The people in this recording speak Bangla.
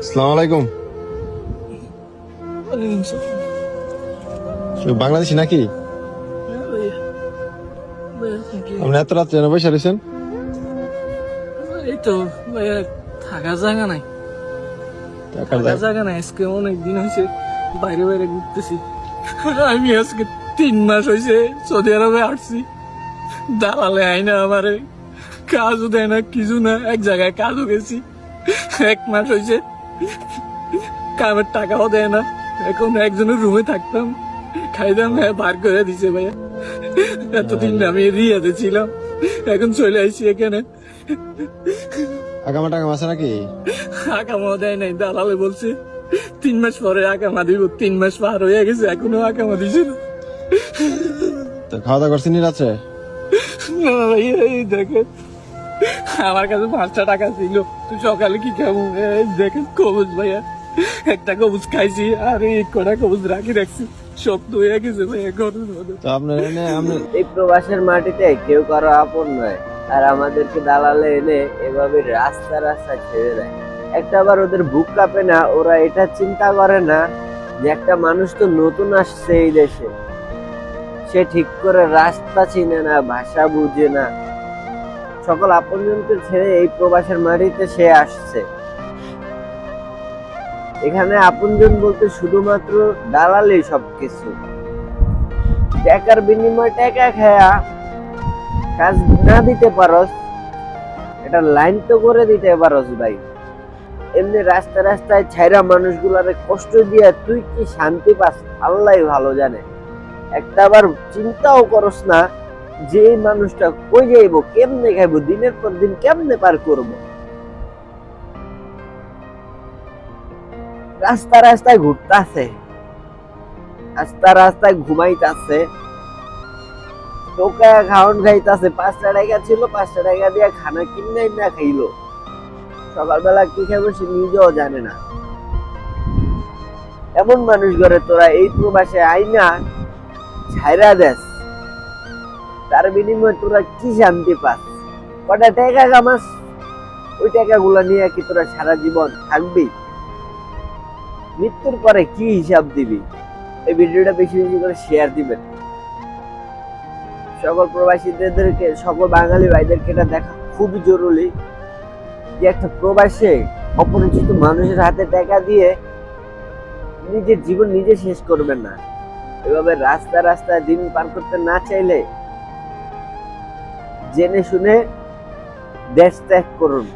আসসালামু আলাইকুম। বাংলাদেশি নাকি? আপনি এত রাত্রে এনে বসে রয়েছেন? এই তো ভাইয়া, থাকার জায়গা নাই। আজকে অনেক দিন হয়েছে বাইরে বাইরে ঘুরতেছি। আমি আজকে 3 মাস হয়েছে সৌদি আরবে আসছি। দালালে আইনা আমারে কাজও দেয় না, কিছু না। এক জায়গায় কাজও গেছি, 1 মাস হয়েছে কামের টাকাও দেয় না। এখন একজনের রুমে থাকতাম, খাইতাম, হ্যাঁ বার করে দিছে ভাইয়া। এতদিন আমি রিয়াতে ছিলাম, এখন চলে আইছি এখানে। আগামা টাকা আছে নাকি? আকামা দেয় নাই, দালালে বলছে 3 মাস পরে আকামা দিব। 3 মাস পার হয়ে গেছে, এখনো আকামা দিছে না। তো খাওয়া দাওয়া করছেন রাত্রে? না ভাইয়া, এই দেখেন আমার কাছে 5টা টাকা ছিল, তো সকালে কি খাবো? এই দেখেন কবুজ ভাইয়া, একটা কবুজ খাইছি আর এই কটা কবুজ রাখছি, সব তো হয়ে গেছে ভাইয়া ঘরের মধ্যে। তো আপনার এনে এই প্রবাসের মাটিতে কেউ কারো আপন নয়, আর আমাদেরকে দালালে এনে এভাবে রাস্তা রাস্তা ছেড়ে দেয়। একটা বার ওদের বুক কাঁপে না? ওরা এটা চিন্তা করে না যে একটা মানুষ তো নতুন আসছে এই দেশে, সে ঠিক করে রাস্তা চিনে না, ভাষা বুঝে না, সকল আপনজনকে ছেড়ে এই প্রবাসের মাটিতে সে আসছে। এখানে আপনজন বলতে শুধুমাত্র দালালেই সবকিছু। টাকার বিনিময়ে টাকা খায়া কাজ না দিতে পারস, এটা লাইন তো করে দিতে পারস ভাই। এমনি রাস্তা রাস্তায় ছাইরা মানুষগুলারে কষ্ট দিয়া তুই কি শান্তি পাস আল্লাহই ভালো জানে। একটা বার চিন্তাও করস না যে এই মানুষটা কই যাইবো, কেমনে খাইবো, দিনের পর দিন কেমনে পার করব। রাস্তা রাস্তায় ঘুরতাছে, রাস্তা রাস্তায় ঘুমাইতাছে, টোকা খাওয়ান খাইতাছে। 5টা টাকা ছিল, 5টা টাকা দিয়ে খানা কিনে না খাইলো। সকালবেলা কি খাবো সে নিজেও জানে না। এমন মানুষ ঘরে তোরা এই প্রবাসে আইনা ছাইরা দেস, তার বিনিময়ে তোরা কি শান্তি পাস? কটা টাকা কামাস, ওই টাকাগুলা নিয়ে কি তোরা সারা জীবন থাকবি? মৃত্যুর পরে কি হিসাব দিবি? এই ভিডিওটা বেশি বেশি করে শেয়ার দিবেন। সকল প্রবাসীদেরকে, সকল বাঙালি ভাইদেরকে এটা দেখা খুবই জরুরি যে একটা প্রবাসে অপরিচিত মানুষের হাতে টাকা দিয়ে নিজের জীবন নিজে শেষ করবেন না। এভাবে রাস্তা রাস্তায় দিন পার করতে না চাইলে জেনে শুনে দেশ ত্যাগ করুন।